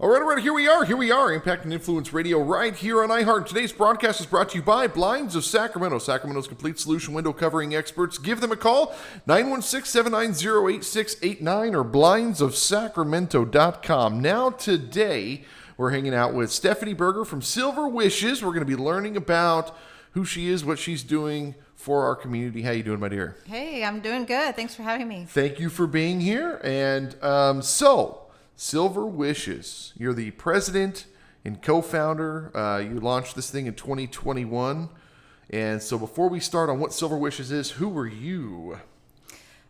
All right, here we are, Impact and Influence Radio right here on iHeart. Today's broadcast is brought to you by Blinds of Sacramento, Sacramento's complete solution window covering experts. Give them a call, 916-790-8689 or blindsofsacramento.com. Now today, we're hanging out with Stephanie Berger from Silver Wishes. We're going to be learning about who she is, what she's doing for our community. How you doing, my dear? Hey, I'm doing good. Thanks for having me. Thank you for being here. And Silver Wishes. You're the president and co-founder. You launched this thing in 2021. And so before we start on what Silver Wishes is, who are you?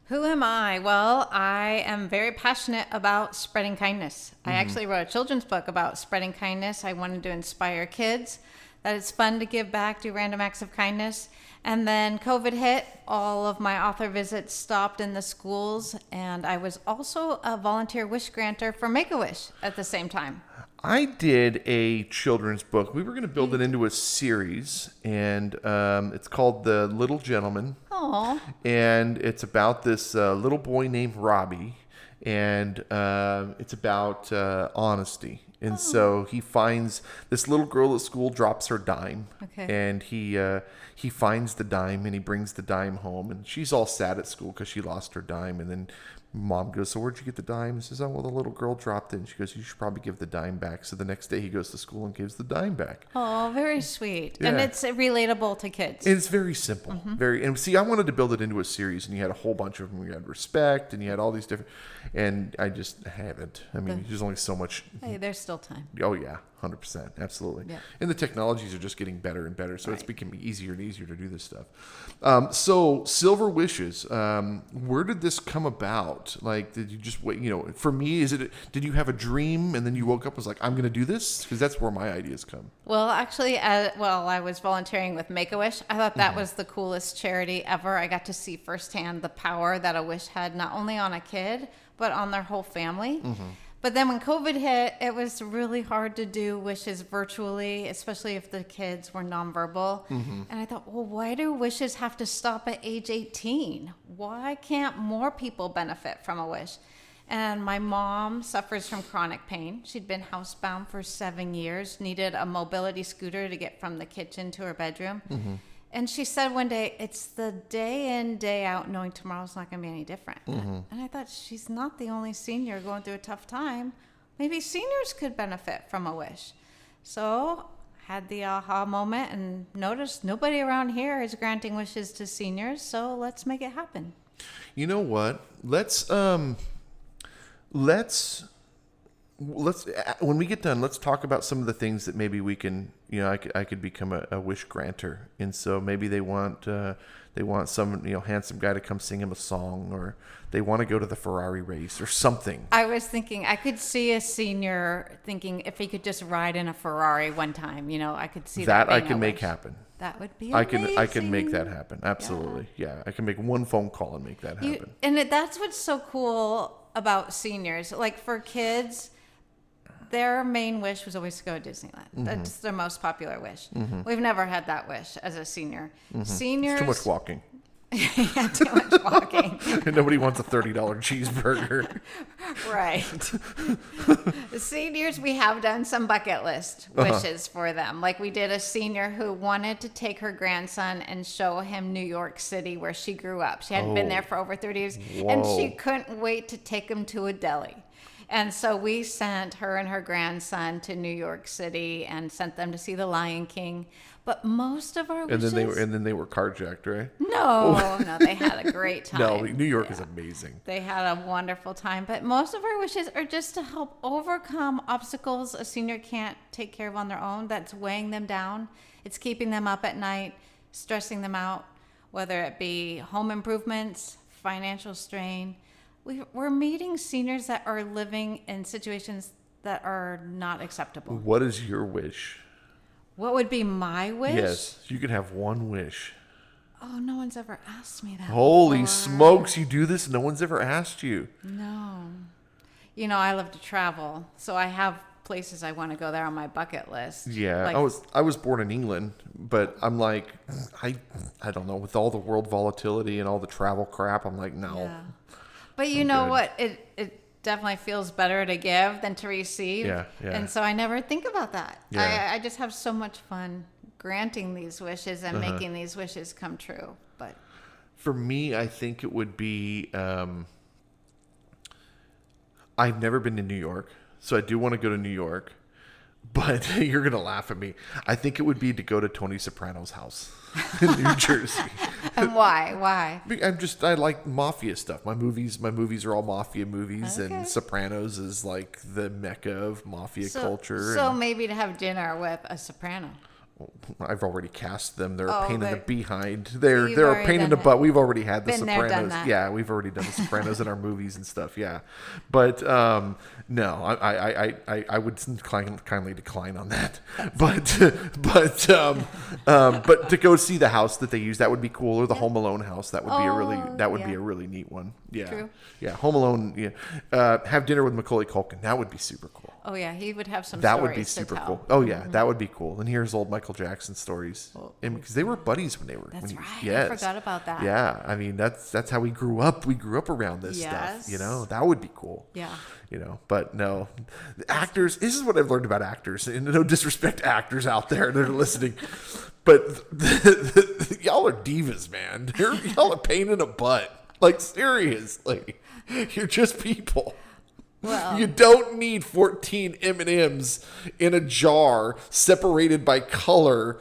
Who am I? Well, I am very passionate about spreading kindness. I actually wrote a children's book about spreading kindness. I wanted to inspire kids that it's fun to give back, do random acts of kindness. And then COVID hit, all of my author visits stopped in the schools, and I was also a volunteer wish granter for Make-A-Wish at the same time. I did a children's book. We were going to build it into a series, and it's called The Little Gentleman. Aww. And it's about this little boy named Robbie, and it's about honesty. And so he finds this little girl at school drops her dime, and he finds the dime and he brings the dime home, and she's all sad at school because she lost her dime. And then mom goes, "So where'd you get the dime?" He says, "Oh, well, the little girl dropped it." And she goes, "You should probably give the dime back." So the next day he goes to school and gives the dime back. Oh, very sweet. Yeah. And it's relatable to kids. It's very simple. And see, I wanted to build it into a series, and you had a whole bunch of them. You had respect, and you had all these different, and I just haven't. I mean, there's only so much. Hey, there's still time. Oh yeah, 100%, absolutely. Yeah. And the technologies are just getting better and better, so it's becoming easier and easier to do this stuff. So Silver Wishes, where did this come about? Like, did you just wait? For me, did you have a dream and then you woke up and was like, "I'm going to do this"? Because that's where my ideas come. Well, actually, I was volunteering with Make-A-Wish. I thought that was the coolest charity ever. I got to see firsthand the power that a wish had, not only on a kid, but on their whole family. But then when COVID hit, it was really hard to do wishes virtually, especially if the kids were nonverbal. And I thought, well, why do wishes have to stop at age 18? Why can't more people benefit from a wish? And my mom suffers from chronic pain. She'd been housebound for 7 years, needed a mobility scooter to get from the kitchen to her bedroom. And she said one day, "It's the day in, day out, knowing tomorrow's not going to be any different." And I thought, she's not the only senior going through a tough time. Maybe seniors could benefit from a wish. So had the aha moment and noticed nobody around here is granting wishes to seniors. So let's make it happen. You know what? Let's when we get done, let's talk about some of the things that maybe we can, I could become a wish granter. And so maybe they want some, handsome guy to come sing him a song, or they want to go to the Ferrari race or something. I was thinking I could see a senior thinking if he could just ride in a Ferrari one time, I could see that I can make happen. That would be amazing. I can make that happen. Absolutely. Yeah. I can make one phone call and make that happen. That's what's so cool about seniors. Like for kids, their main wish was always to go to Disneyland. That's their most popular wish. We've never had that wish as a senior. Seniors... It's too much walking. Yeah, too much walking. Nobody wants a $30 cheeseburger. Right. The seniors, we have done some bucket list wishes for them. Like we did a senior who wanted to take her grandson and show him New York City where she grew up. She hadn't been there for over 30 years. Whoa. And she couldn't wait to take him to a deli. And so we sent her and her grandson to New York City and sent them to see The Lion King. But most of our wishes... And then they were carjacked, right? No, they had a great time. No, New York is amazing. They had a wonderful time. But most of our wishes are just to help overcome obstacles a senior can't take care of on their own. That's weighing them down. It's keeping them up at night, stressing them out, whether it be home improvements, financial strain. We're meeting seniors that are living in situations that are not acceptable. What is your wish? What would be my wish? Yes, you can have one wish. Oh, no one's ever asked me that. Holy before. smokes, you do this? No one's ever asked you. No. I love to travel, so I have places I want to go there on my bucket list. Yeah, I was born in England, but I'm like, I don't know, with all the world volatility and all the travel crap, I'm like, no. Yeah. But you know what? It definitely feels better to give than to receive. Yeah. And so I never think about that. Yeah. I just have so much fun granting these wishes and making these wishes come true. But for me, I think it would be, I've never been to New York, so I do want to go to New York. But you're going to laugh at me. I think it would be to go to Tony Soprano's house in New Jersey. and why? I like mafia stuff. My movies are all mafia movies, Okay. and Sopranos is like the mecca of mafia culture. So and maybe to have dinner with a soprano. I've already cast them. They're Oh, a pain in the they're- behind. You've They're a already pain in done the it. butt. We've already had the Been there, Sopranos. done that. Yeah, we've already done the Sopranos in our movies and stuff. Yeah, but no, I would kindly decline on that. But to go see the house that they use, that would be cool, or the Home Alone house. That would be be a really neat one. Yeah, True. Yeah, Home Alone. Yeah, have dinner with Macaulay Culkin. That would be super cool. Oh yeah, he would have some. That would be stories to super tell. cool. Oh yeah, that would be cool. And here's old Michael Jackson stories, Oh, and because they were buddies when they were. That's when right. Yes. I forgot about that. Yeah, I mean that's how we grew up. We grew up around this stuff. You Yes. know, that would be cool. Yeah. You know, but no, the actors. This is what I've learned about actors, and no disrespect to actors out there that are listening, but y'all are divas, man. Y'all are pain in the butt. Like seriously, you're just people. Well, You don't need 14 M&Ms in a jar separated by color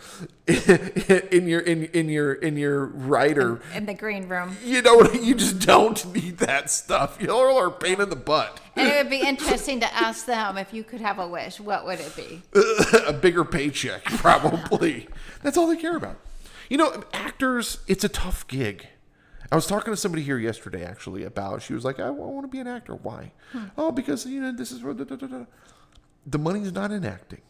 in your writer. in the green room. You know what? You just don't need that stuff. Y'all are a pain in the butt. And it would be interesting to ask them, if you could have a wish, what would it be? A bigger paycheck, probably. That's all they care about. You know, actors, it's a tough gig. I was talking to somebody here yesterday, actually, about, she was like, I want to be an actor. Why? Oh, because, you know, this is, the money's not in acting.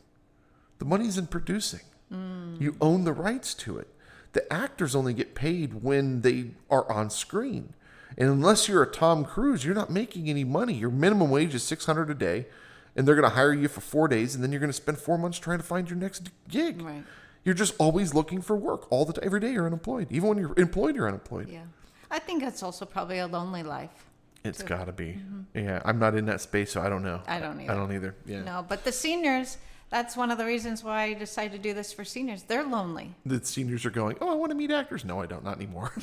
The money's in producing. You own the rights to it. The actors only get paid when they are on screen. And unless you're a Tom Cruise, you're not making any money. Your minimum wage is $600 a day, and they're going to hire you for 4 days, and then you're going to spend 4 months trying to find your next gig. Right. You're just always looking for work all the time. Every day you're unemployed. Even when you're employed, you're unemployed. Yeah. I think it's also probably a lonely life. It's got to be. Yeah, I'm not in that space, so I don't know. I don't either. I don't either. Yeah. No, but the seniors, that's one of the reasons why I decided to do this for seniors. They're lonely. The seniors are going, oh, I want to meet actors. No, I don't. Not anymore.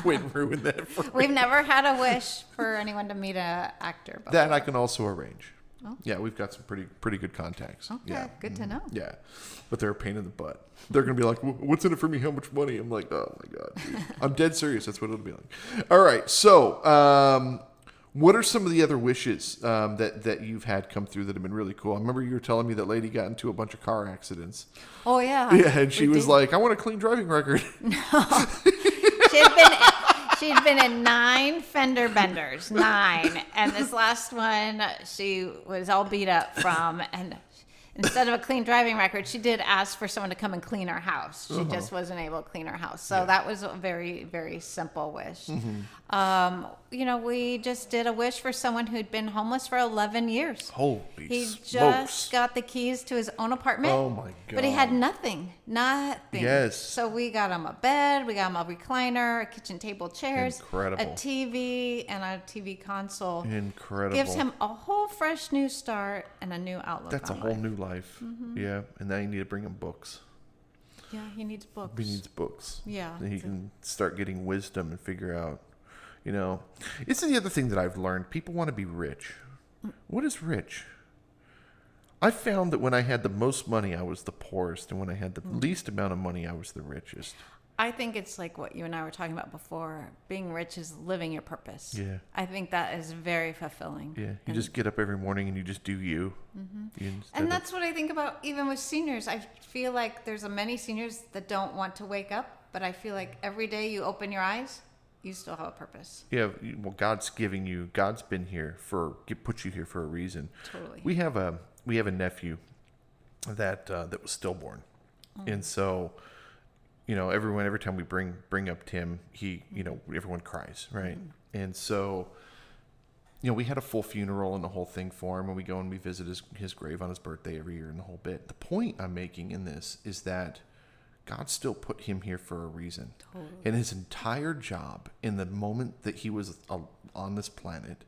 Quinn ruined that for me. We've never had a wish for anyone to meet an actor before. That I can also arrange. Oh. Yeah, we've got some pretty good contacts. Okay, Yeah. good to know. Yeah, but they're a pain in the butt. They're going to be like, what's in it for me? How much money? I'm like, oh my God. Dude. I'm dead serious. That's what it'll be like. All right. So, what are some of the other wishes that you've had come through that have been really cool? I remember you were telling me that lady got into a bunch of car accidents. Oh, yeah. Yeah, and she We was did. like, I want a clean driving record. She'd been in 9 fender benders, 9. And this last one, she was all beat up from. And instead of a clean driving record, she did ask for someone to come and clean her house. She just wasn't able to clean her house. So that was a very, very simple wish. You know, we just did a wish for someone who'd been homeless for 11 years. Holy He smokes. just got the keys to his own apartment. Oh, my But he had God. nothing. Yes. So we got him a bed, we got him a recliner, a kitchen table chairs, Incredible. a TV, and a TV console. Incredible. Gives him a whole fresh new start and a new outlook. That's a on whole life. new life. Yeah, and now you need to bring him books. Yeah, he needs books. He needs books. Yeah, Then he it's a- can start getting wisdom and figure out, you know. This is the other thing that I've learned. People want to be rich. What is rich? I found that when I had the most money, I was the poorest. And when I had the least amount of money, I was the richest. I think it's like what you and I were talking about before. Being rich is living your purpose. Yeah. I think that is very fulfilling. Yeah. You And- just get up every morning and you just do you. And that's what I think about even with seniors. I feel like there's many seniors that don't want to wake up, but I feel like every day you open your eyes, you still have a purpose. Yeah, well, God's giving you. God's been here put you here for a reason. Totally. We have a nephew that was stillborn, and so, you know, every time we bring up Tim, he, you know, everyone cries, right? And so, you know, we had a full funeral and the whole thing for him, and we go and we visit his grave on his birthday every year and the whole bit. The point I'm making in this is that God still put him here for a reason. Totally. And his entire job in the moment that he was on this planet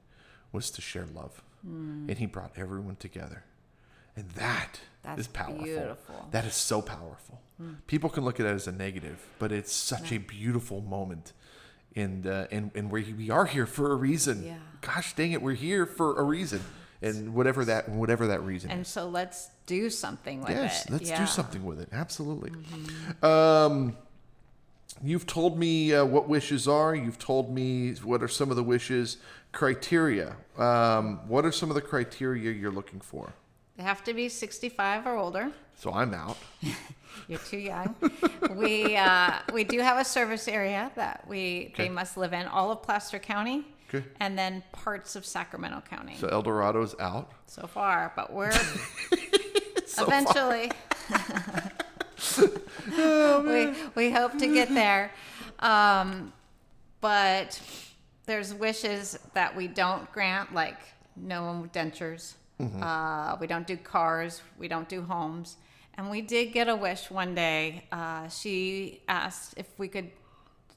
was to share love. And he brought everyone together. And that's is powerful. Beautiful. That is so powerful. People can look at it as a negative, but it's such a beautiful moment. And we are here for a reason. Yeah. Gosh dang it, we're here for a reason. And whatever that reason is. And so let's do something with it. Yes, let's do something with it. Absolutely. You've told me what wishes are. You've told me what are some of the wishes. Criteria. What are some of the criteria you're looking for? They have to be 65 or older. So I'm out. You're too young. We do have a service area that they must live in, all of Placer County, and then parts of Sacramento County. So El Dorado's out So far, but we're so eventually. we hope to get there, but there's wishes that we don't grant, like no dentures. We don't do cars. We don't do homes. And we did get a wish one day. She asked if we could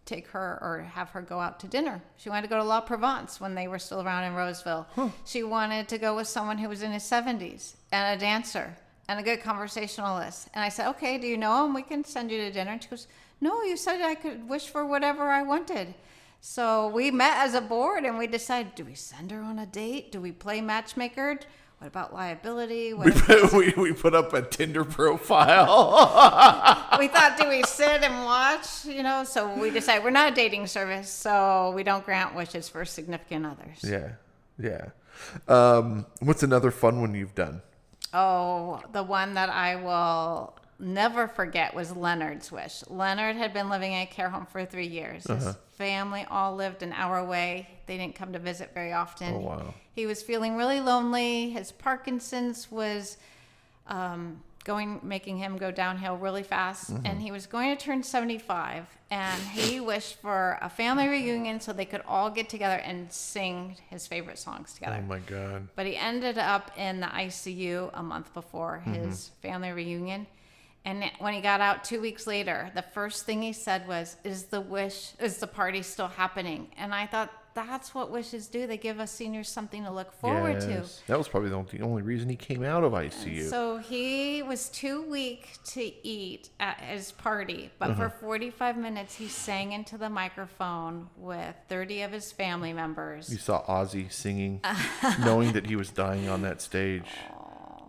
take her or have her go out to dinner. She wanted to go to La Provence when they were still around in Roseville. She wanted to go with someone who was in his 70s and a dancer and a good conversationalist. And I said, okay, do you know him? We can send you to dinner. And she goes, no, you said I could wish for whatever I wanted. So we met as a board and we decided, do we send her on a date? Do we play matchmaker? What about liability? we put up a Tinder profile. We thought, do we sit and watch? So we decided we're not a dating service, so we don't grant wishes for significant others. Yeah. What's another fun one you've done? Oh, the one that I will never forget was Leonard's wish. Leonard had been living in a care home for 3 years. His family all lived an hour away. They didn't come to visit very often. Oh, wow. He was feeling really lonely. His Parkinson's was making him go downhill really fast. And he was going to turn 75. And he wished for a family reunion so they could all get together and sing his favorite songs together. Oh, my God. But he ended up in the ICU a month before his family reunion. And when he got out 2 weeks later, the first thing he said was, is the party still happening? And I thought, that's what wishes do. They give us seniors something to look forward to. That was probably the only reason he came out of ICU. And so he was too weak to eat at his party. But for 45 minutes, he sang into the microphone with 30 of his family members. You saw Ozzy singing, knowing that he was dying on that stage.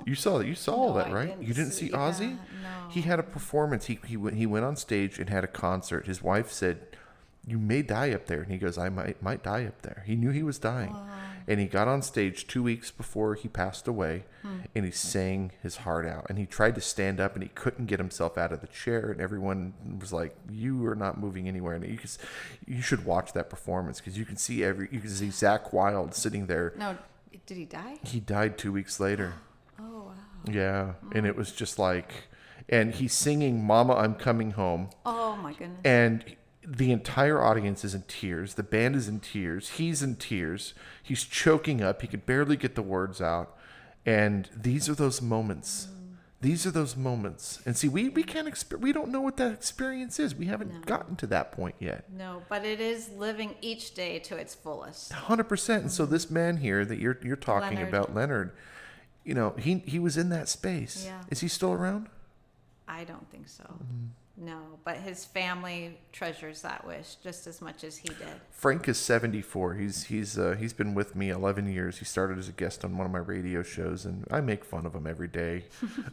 You saw all that, right? You didn't see Ozzy? No. He had a performance. He went on stage and had a concert. His wife said, "You may die up there," and he goes, "I might die up there." He knew he was dying, and he got on stage 2 weeks before he passed away, and he sang his heart out. And he tried to stand up, and he couldn't get himself out of the chair, and everyone was like, "You are not moving anywhere." And you should watch that performance because you can see Zakk Wylde sitting there. No, did he die? He died 2 weeks later. Oh, wow. Yeah, and it was just like, and he's singing "Mama, I'm Coming Home." Oh, my goodness. And the entire audience is in tears. The band is in tears. He's in tears. He's choking up. He could barely get the words out. And these are those moments. These are those moments. And see, we can't we don't know what that experience is. We haven't gotten to that point yet. No, but it is living each day to its fullest. 100%. And so this man here that you're talking Leonard. about, Leonard, he was in that space. Yeah. Is he still around? I don't think so. No, but his family treasures that wish just as much as he did. Frank is 74. He's been with me 11 years. He started as a guest on one of my radio shows, and I make fun of him every day.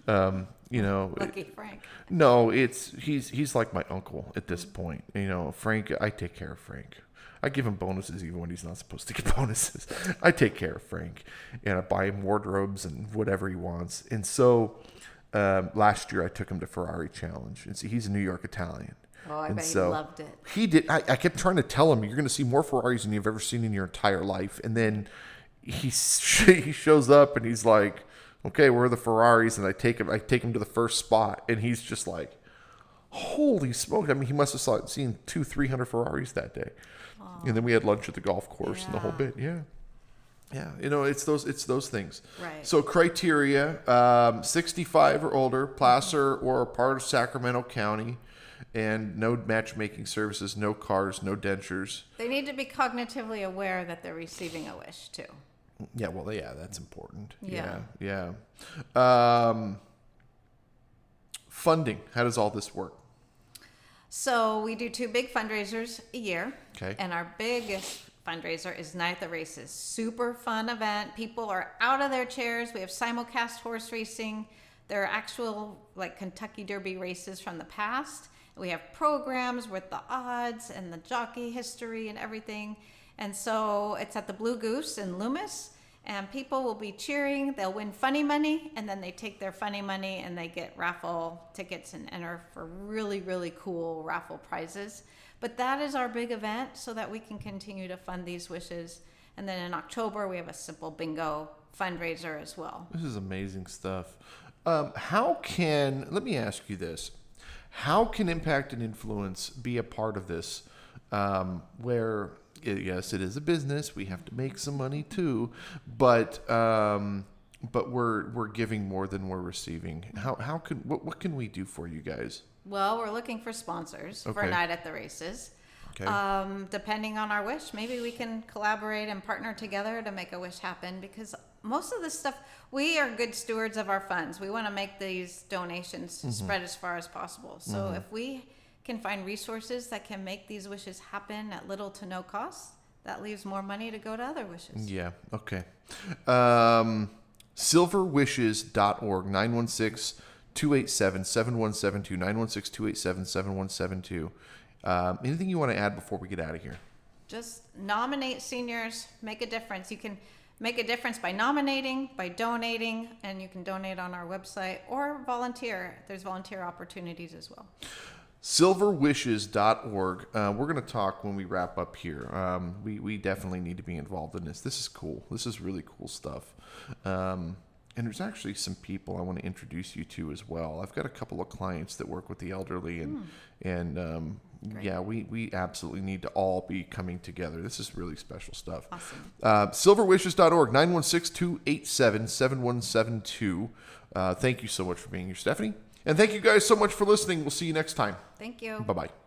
Lucky Frank. No, he's like my uncle at this point. Frank, I take care of Frank. I give him bonuses even when he's not supposed to get bonuses. I take care of Frank, and I buy him wardrobes and whatever he wants. And so last year I took him to Ferrari Challenge, and see, he's a New York Italian. Oh, I bet he loved it. He did. I kept trying to tell him, you're going to see more Ferraris than you've ever seen in your entire life. And then he shows up and he's like, okay, where are the Ferraris? And I take him to the first spot, and he's just like, holy smoke. I mean, he must have seen 200-300 Ferraris that day. Aww. And then we had lunch at the golf course and the whole bit. Yeah. Yeah, it's those things. Right. So criteria, 65 or older, Placer or part of Sacramento County, and no matchmaking services, no cars, no dentures. They need to be cognitively aware that they're receiving a wish too. Yeah, well, yeah, that's important. Yeah. Yeah. Funding. How does all this work? So we do 2 big fundraisers a year. Okay. And our biggest fundraiser is Night at the Races. Super fun event. People are out of their chairs. We have simulcast horse racing. There are actual like Kentucky Derby races from the past. We have programs with the odds and the jockey history and everything. And so it's at the Blue Goose in Loomis. And people will be cheering. They'll win funny money, and then they take their funny money and they get raffle tickets and enter for really, really cool raffle prizes. But that is our big event so that we can continue to fund these wishes. And then in October, we have a simple bingo fundraiser as well. This is amazing stuff. Let me ask you this. How can impact and influence be a part of this where... Yes, it is a business. We have to make some money too, but we're giving more than we're receiving. What can we do for you guys? Well, we're looking for sponsors for Night at the Races. Okay. Depending on our wish, maybe we can collaborate and partner together to make a wish happen, because most of this stuff, we are good stewards of our funds. We want to make these donations spread as far as possible. So if we can find resources that can make these wishes happen at little to no cost, that leaves more money to go to other wishes. Yeah, okay. Silverwishes.org, 916-287-7172, 916-287-7172. Anything you want to add before we get out of here? Just nominate seniors, make a difference. You can make a difference by nominating, by donating, and you can donate on our website or volunteer. There's volunteer opportunities as well. Silverwishes.org. We're going to talk when we wrap up here. We definitely need to be involved in this. This is cool. This is really cool stuff. And there's actually some people I want to introduce you to as well. I've got a couple of clients that work with the elderly, and yeah, we absolutely need to all be coming together. This is really special stuff. Awesome. Silverwishes.org, 916-287-7172. Thank you so much for being here, Stephanie. And thank you guys so much for listening. We'll see you next time. Thank you. Bye-bye.